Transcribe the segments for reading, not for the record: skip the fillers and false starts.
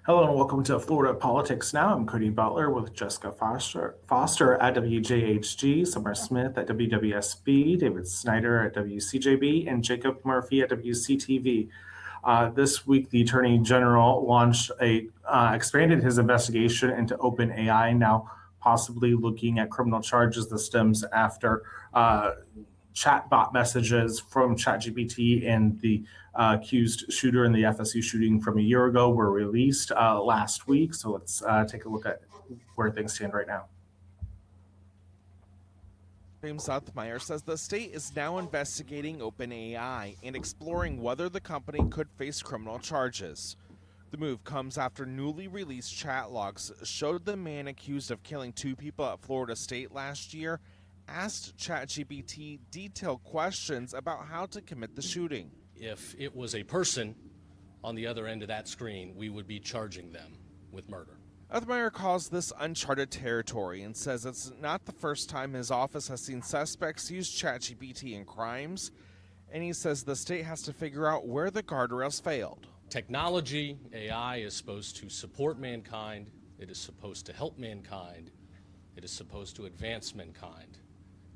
Hello and welcome to Florida Politics Now. I'm Cody Butler with Jessica Foster at WJHG, Summer Smith at WWSB, David Snyder at WCJB, and Jacob Murphy at WCTV. This week, the Attorney General expanded his investigation into OpenAI, now possibly looking at criminal charges that stems after chatbot messages from ChatGPT and the accused shooter in the FSU shooting from a year ago were released last week. So let's take a look at where things stand right now. James Southmeyer says the state is now investigating OpenAI and exploring whether the company could face criminal charges. The move comes after newly released chat logs showed the man accused of killing 2 people at Florida State last year asked ChatGPT detailed questions about how to commit the shooting. If it was a person on the other end of that screen, we would be charging them with murder. Southmeyer calls this uncharted territory and says it's not the first time his office has seen suspects use ChatGPT in crimes, and he says the state has to figure out where the guardrails failed. Technology, AI, is supposed to support mankind. It is supposed to help mankind. It is supposed to advance mankind,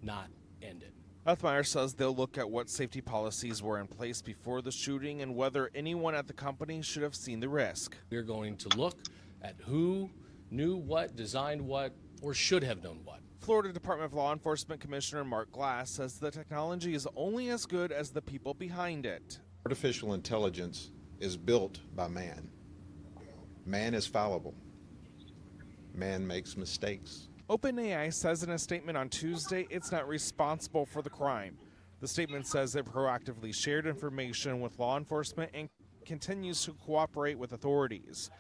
not end it. Southmeyer says they'll look at what safety policies were in place before the shooting and whether anyone at the company should have seen the risk. We're going to look at who knew what, designed what, or should have known what. Florida Department of Law Enforcement Commissioner Mark Glass says the technology is only as good as the people behind it. Artificial intelligence is built by man. Man is fallible. Man makes mistakes. OpenAI says in a statement on Tuesday it's not responsible for the crime. The statement says it proactively shared information with law enforcement and continues to cooperate with authorities.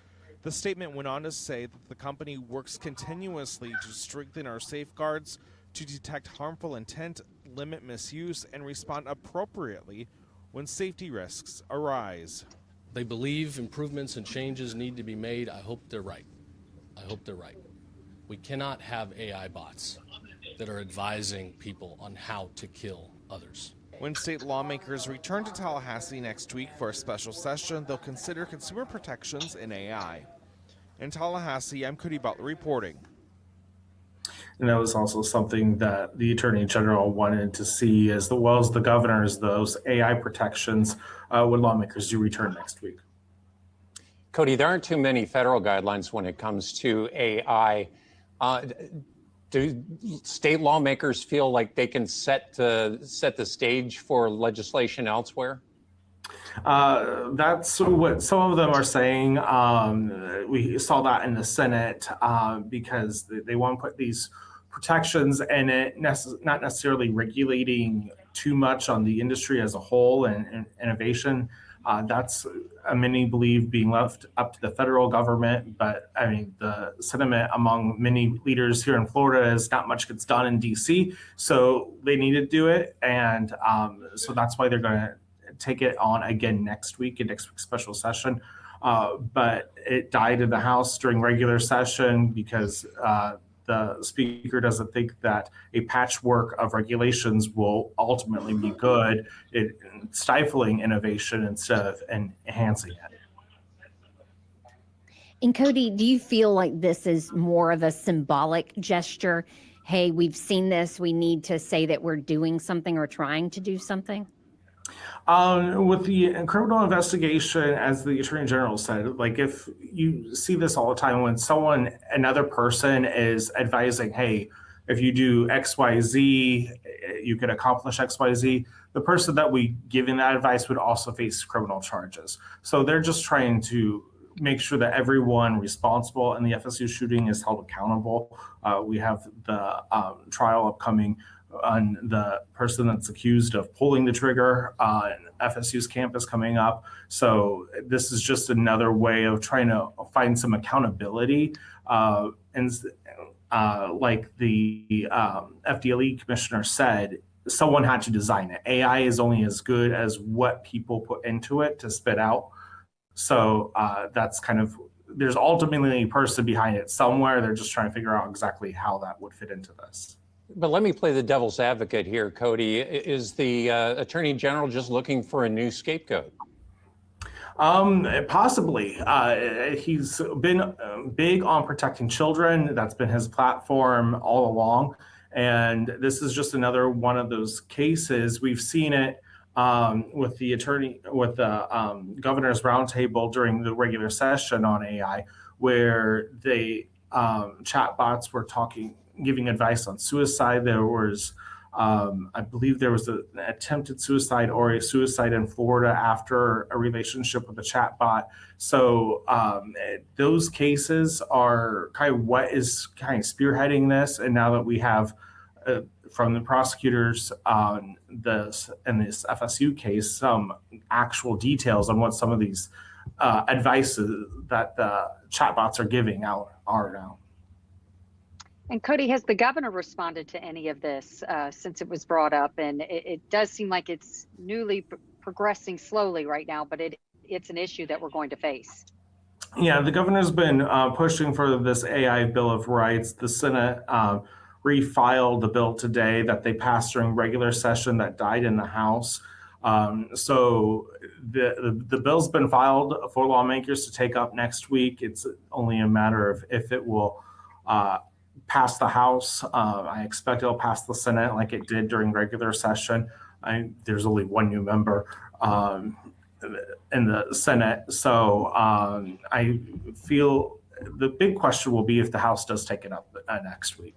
The statement went on to say that the company works continuously to strengthen our safeguards, to detect harmful intent, limit misuse, and respond appropriately when safety risks arise. They believe improvements and changes need to be made. I hope they're right. I hope they're right. We cannot have AI bots that are advising people on how to kill others. When state lawmakers return to Tallahassee next week for a special session, they'll consider consumer protections in AI. In Tallahassee, I'm Cody Butler reporting. And that was also something that the Attorney General wanted to see, as well as the governors, those AI protections when lawmakers do return next week. Cody, there aren't too many federal guidelines when it comes to AI. Do state lawmakers feel like they can set the stage for legislation elsewhere? That's what some of them are saying. We saw that in the Senate because they want to put these protections in it, not necessarily regulating too much on the industry as a whole and innovation. That's many believe being left up to the federal government, but I mean the sentiment among many leaders here in Florida is not much gets done in DC, so they need to do it, and so that's why they're going to take it on again next week in next week's special session. But it died in the House during regular session because the speaker doesn't think that a patchwork of regulations will ultimately be good, stifling innovation instead of enhancing it. And Cody, do you feel like this is more of a symbolic gesture? Hey, we've seen this, we need to say that we're doing something or trying to do something? With the criminal investigation, as the Attorney General said, like if you see this all the time when another person is advising, hey, if you do XYZ, you could accomplish XYZ, the person that we giving that advice would also face criminal charges. So they're just trying to make sure that everyone responsible in the FSU shooting is held accountable. We have the trial upcoming on the person that's accused of pulling the trigger on FSU's campus coming up. So this is just another way of trying to find some accountability. And like the FDLE commissioner said, someone had to design it. AI is only as good as what people put into it to spit out. So that's kind of, there's ultimately a person behind it somewhere. They're just trying to figure out exactly how that would fit into this. But let me play the devil's advocate here, Cody. Is the Attorney General just looking for a new scapegoat? Possibly. He's been big on protecting children. That's been his platform all along. And this is just another one of those cases. We've seen it with the governor's roundtable during the regular session on AI, where they chatbots were giving advice on suicide. There was I believe there was an attempted suicide or a suicide in Florida after a relationship with a chatbot. So those cases are kind of what is kind of spearheading this. And now that we have from the prosecutors on this FSU case, some actual details on what some of these advices that the chatbots are giving out are now. And Cody, has the governor responded to any of this since it was brought up? And it does seem like it's progressing slowly right now, but it's an issue that we're going to face. Yeah, the governor's been pushing for this AI Bill of Rights. The Senate refiled the bill today that they passed during regular session that died in the House. So the bill's been filed for lawmakers to take up next week. It's only a matter of if it will pass the House. I expect it'll pass the Senate like it did during regular session. There's only one new member in the Senate. So I feel the big question will be if the House does take it up next week.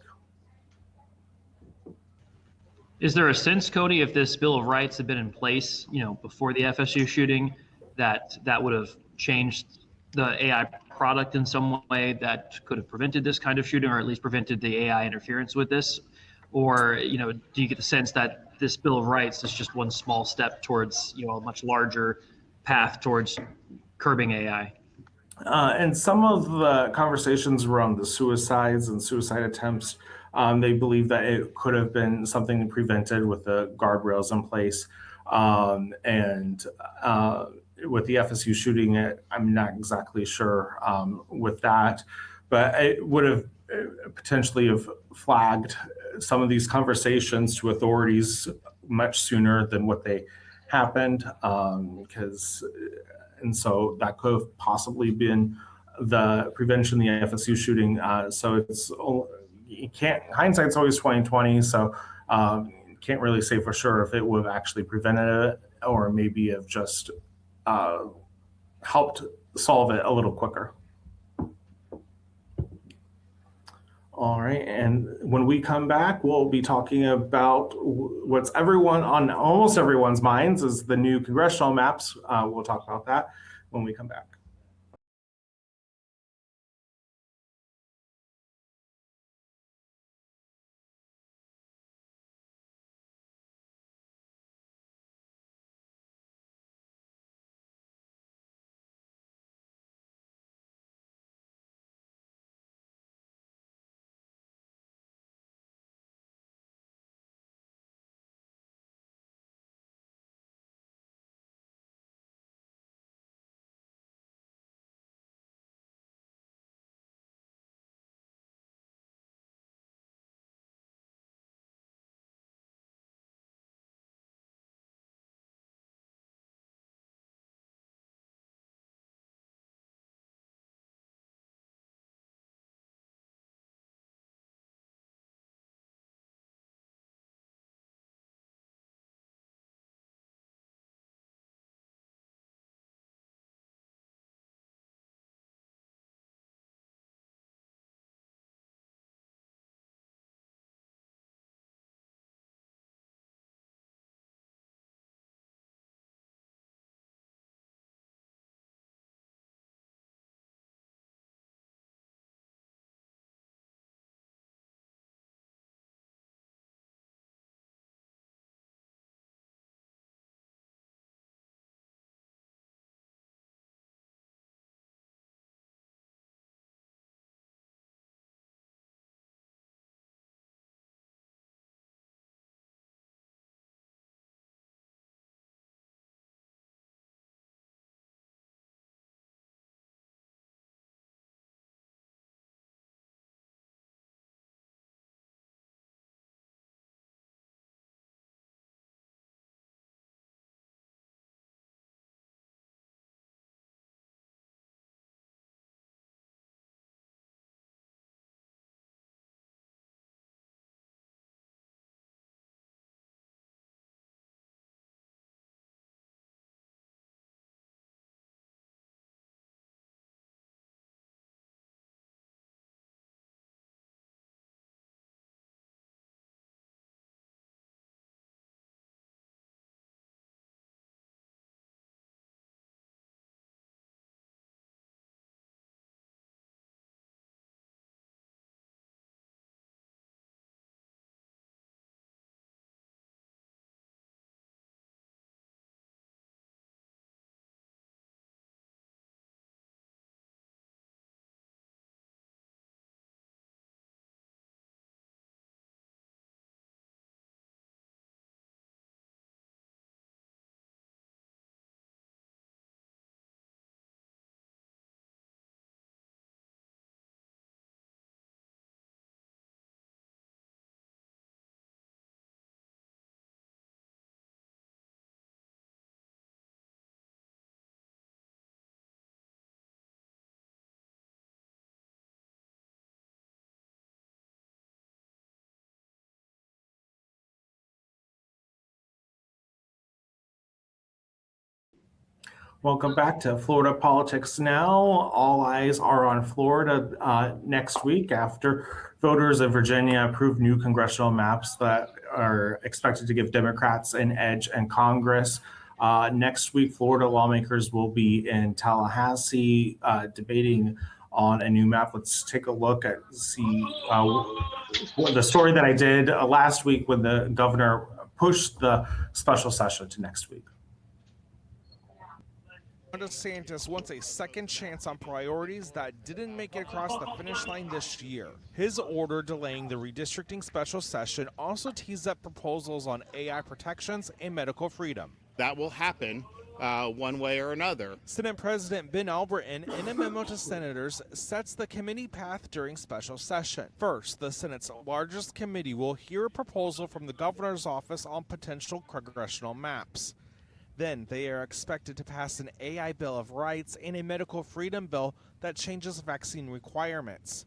Is there a sense, Cody, if this Bill of Rights had been in place, before the FSU shooting, that would have changed the AI product in some way that could have prevented this kind of shooting, or at least prevented the AI interference with this? Or, do you get the sense that this Bill of Rights is just one small step towards, a much larger path towards curbing AI? And some of the conversations around the suicides and suicide attempts, they believe that it could have been something prevented with the guardrails in place. And with the FSU shooting, I'm not exactly sure with that, but it would have potentially have flagged some of these conversations to authorities much sooner than what they happened, and so that could have possibly been the prevention of the FSU shooting. So hindsight's always 20/20. So can't really say for sure if it would have actually prevented it or maybe have just helped solve it a little quicker. All right, and when we come back, we'll be talking about what's on almost everyone's minds is the new congressional maps. We'll talk about that when we come back. Welcome back to Florida Politics Now. All eyes are on Florida next week after voters in Virginia approved new congressional maps that are expected to give Democrats an edge in Congress. Next week, Florida lawmakers will be in Tallahassee debating on a new map. Let's take a look at the story that I did last week when the governor pushed the special session to next week. DeSantis wants a second chance on priorities that didn't make it across the finish line this year. His order delaying the redistricting special session also teased up proposals on AI protections and medical freedom. That will happen one way or another. Senate President Ben Alberton, in a memo to senators, sets the committee path during special session. First, the Senate's largest committee will hear a proposal from the governor's office on potential congressional maps. Then they are expected to pass an AI Bill of Rights and a medical freedom bill that changes vaccine requirements.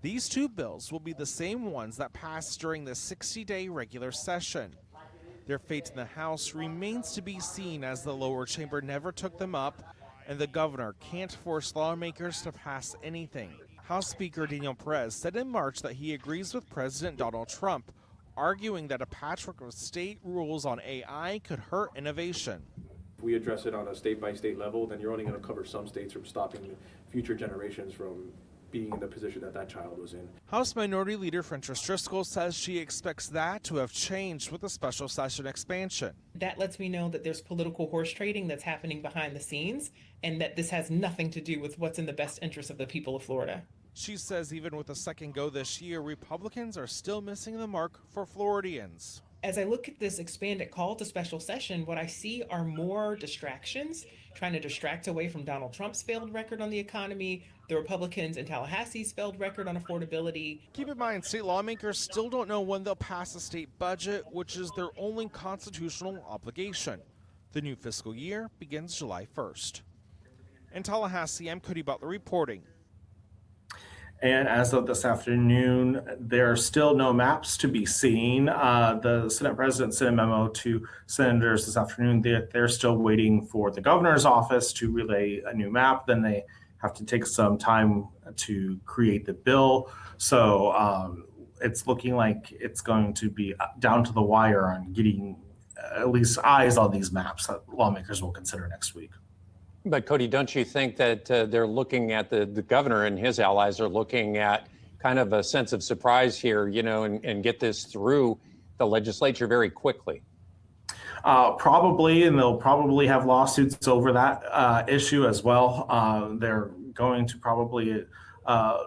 These two bills will be the same ones that passed during the 60-day regular session. Their fate in the House remains to be seen, as the lower chamber never took them up, and the governor can't force lawmakers to pass anything. House Speaker Daniel Perez said in March that he agrees with President Donald Trump, arguing that a patchwork of state rules on AI could hurt innovation. If we address it on a state-by-state level, then you're only going to cover some states from stopping future generations from being in the position that child was in. House Minority Leader Frances Driscoll says she expects that to have changed with the special session expansion. That lets me know that there's political horse trading that's happening behind the scenes, and that this has nothing to do with what's in the best interest of the people of Florida. She says even with a second go this year, Republicans are still missing the mark for Floridians. As I look at this expanded call to special session, what I see are more distractions, trying to distract away from Donald Trump's failed record on the economy, the Republicans in Tallahassee's failed record on affordability. Keep in mind, state lawmakers still don't know when they'll pass a state budget, which is their only constitutional obligation. The new fiscal year begins July 1st. In Tallahassee, I'm Cody Butler reporting. And as of this afternoon, there are still no maps to be seen. The Senate President sent a memo to senators this afternoon that they're still waiting for the governor's office to relay a new map. Then they have to take some time to create the bill. So it's looking like it's going to be down to the wire on getting at least eyes on these maps that lawmakers will consider next week. But Cody, don't you think that they're looking at the governor and his allies are looking at kind of a sense of surprise here, and get this through the legislature very quickly? Probably, and they'll probably have lawsuits over that issue as well. They're going to probably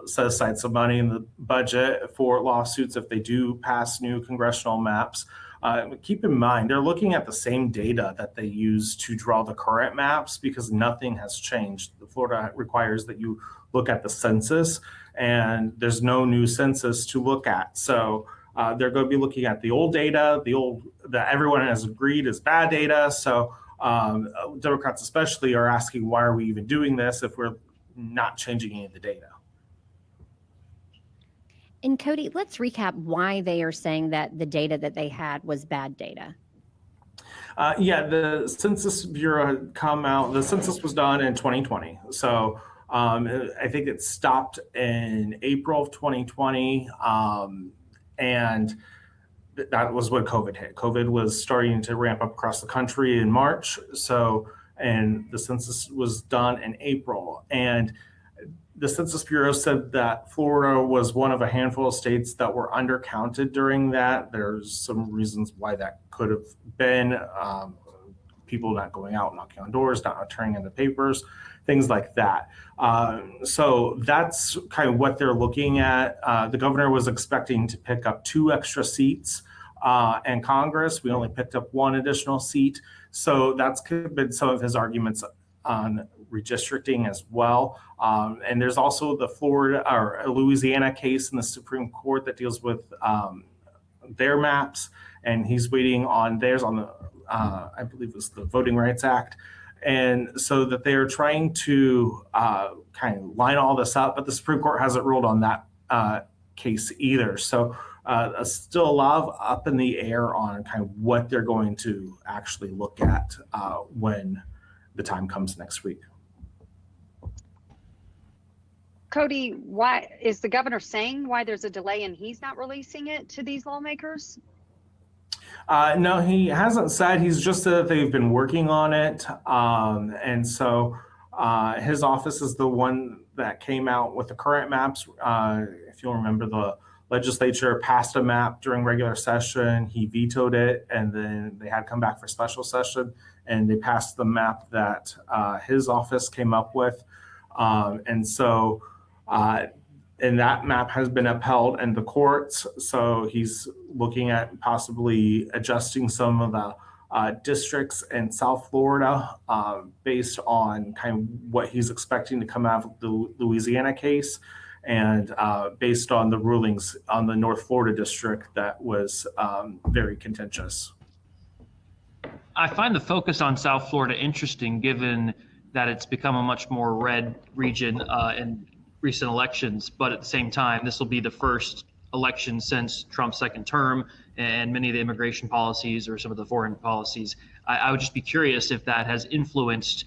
set aside some money in the budget for lawsuits if they do pass new congressional maps. Keep in mind, they're looking at the same data that they use to draw the current maps because nothing has changed. Florida requires that you look at the census, and there's no new census to look at. So they're going to be looking at the old data, that everyone has agreed is bad data. So Democrats especially are asking, why are we even doing this if we're not changing any of the data? And Cody, let's recap why they are saying that the data that they had was bad data. The Census Bureau had come out. The census was done in 2020. So I think it stopped in April of 2020. And that was when COVID hit. COVID was starting to ramp up across the country in March. And the census was done in April. And the Census Bureau said that Florida was one of a handful of states that were undercounted during that. There's some reasons why that could have been. People not going out, knocking on doors, not turning in the papers, things like that. So that's kind of what they're looking at. The governor was expecting to pick up 2 extra seats in Congress. We only picked up 1 additional seat. So that's been some of his arguments on redistricting as well. And there's also the Florida or Louisiana case in the Supreme Court that deals with their maps, and he's waiting on theirs on the, I believe it was the Voting Rights Act. And so that they're trying to kind of line all this up, but the Supreme Court hasn't ruled on that case either. So still a lot of up in the air on kind of what they're going to actually look at when the time comes next week. Cody, why is the governor saying why there's a delay and he's not releasing it to these lawmakers? No, he hasn't said. He's just said that they've been working on it. And so his office is the one that came out with the current maps. If you'll remember, the legislature passed a map during regular session. He vetoed it, and then they had to come back for special session, and they passed the map that his office came up with. And that map has been upheld in the courts. So he's looking at possibly adjusting some of the districts in South Florida based on kind of what he's expecting to come out of the Louisiana case, and based on the rulings on the North Florida district that was very contentious. I find the focus on South Florida interesting, given that it's become a much more red region in recent elections. But at the same time, this will be the first election since Trump's second term, and many of the immigration policies or some of the foreign policies. I would just be curious if that has influenced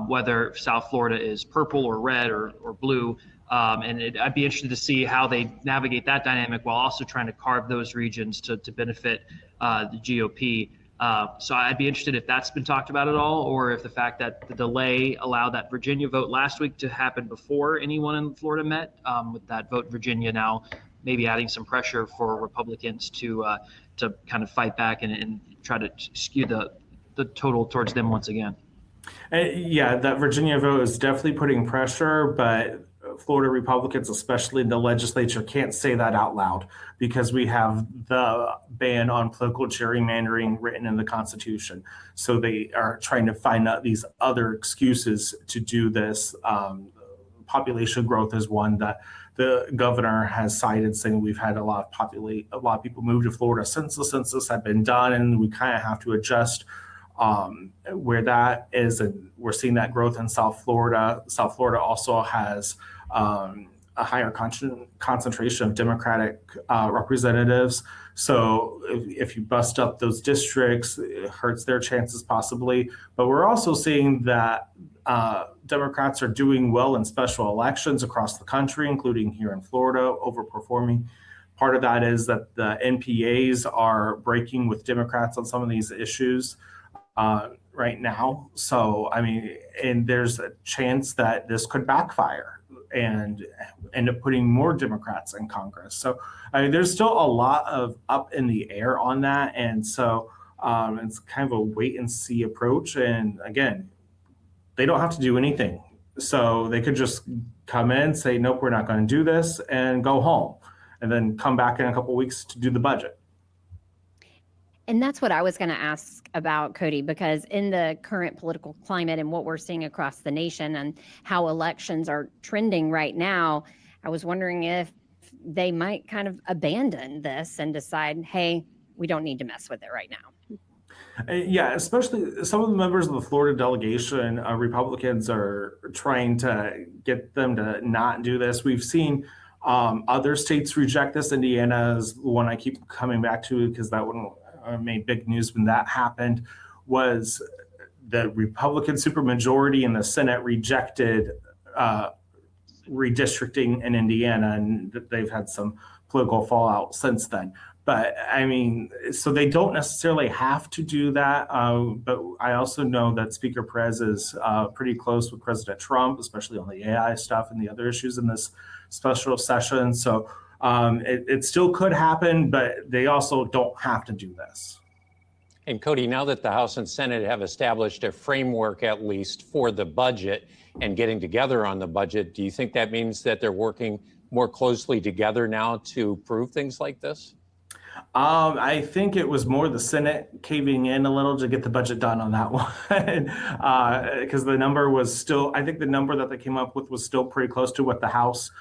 whether South Florida is purple or red or blue. I'd be interested to see how they navigate that dynamic while also trying to carve those regions to benefit the GOP. So I'd be interested if that's been talked about at all, or if the fact that the delay allowed that Virginia vote last week to happen before anyone in Florida met, with that vote Virginia now maybe adding some pressure for Republicans to kind of fight back and try to skew the total towards them once again. Yeah, that Virginia vote is definitely putting pressure, but Florida Republicans, especially in the legislature, can't say that out loud because we have the ban on political gerrymandering written in the Constitution. So they are trying to find out these other excuses to do this. Population growth is one that the governor has cited, saying we've had a lot of people move to Florida since the census had been done, and we kind of have to adjust where that is. And we're seeing that growth in South Florida. South Florida also has a higher concentration of Democratic representatives. So if you bust up those districts, it hurts their chances possibly. But we're also seeing that Democrats are doing well in special elections across the country, including here in Florida, overperforming. Part of that is that the NPAs are breaking with Democrats on some of these issues right now. So, I mean, and there's a chance that this could backfire and end up putting more Democrats in Congress. So I mean, there's still a lot of up in the air on that. And so it's kind of a wait and see approach. And again, they don't have to do anything. So they could just come in, say, nope, we're not going to do this, and go home, and then come back in a couple of weeks to do the budget. And that's what I was going to ask about, Cody, because in the current political climate and what we're seeing across the nation and how elections are trending right now, I was wondering if they might kind of abandon this and decide, hey, we don't need to mess with it right now. Yeah, especially some of the members of the Florida delegation, Republicans are trying to get them to not do this. We've seen other states reject this. Indiana is the one I keep coming back to because that one made big news when that happened. Was the Republican supermajority in the Senate rejected redistricting in Indiana, and they've had some political fallout since then. But I mean, so they don't necessarily have to do that. But I also know that Speaker Perez is pretty close with President Trump, especially on the AI stuff and the other issues in this special session. So it still could happen, but they also don't have to do this. And Cody, now that the House and Senate have established a framework, at least for the budget and getting together on the budget, do you think that means that they're working more closely together now to prove things like this? I think it was more the Senate caving in a little to get the budget done on that one, because the number was still, I think the number that they came up with was still pretty close to what the House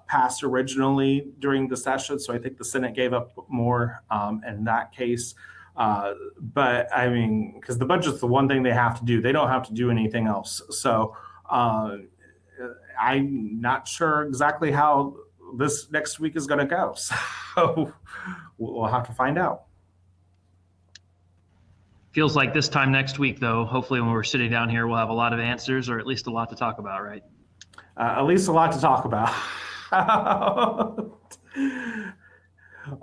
passed originally during the session. So I think the Senate gave up more in that case. But I mean, because the budget's the one thing they have to do. They don't have to do anything else. So I'm not sure exactly how this next week is going to go. So we'll have to find out. Feels like this time next week, though, hopefully when we're sitting down here, we'll have a lot of answers or at least a lot to talk about, right? At least a lot to talk about.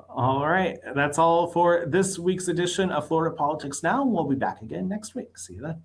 All right. That's all for this week's edition of Florida Politics Now. We'll be back again next week. See you then.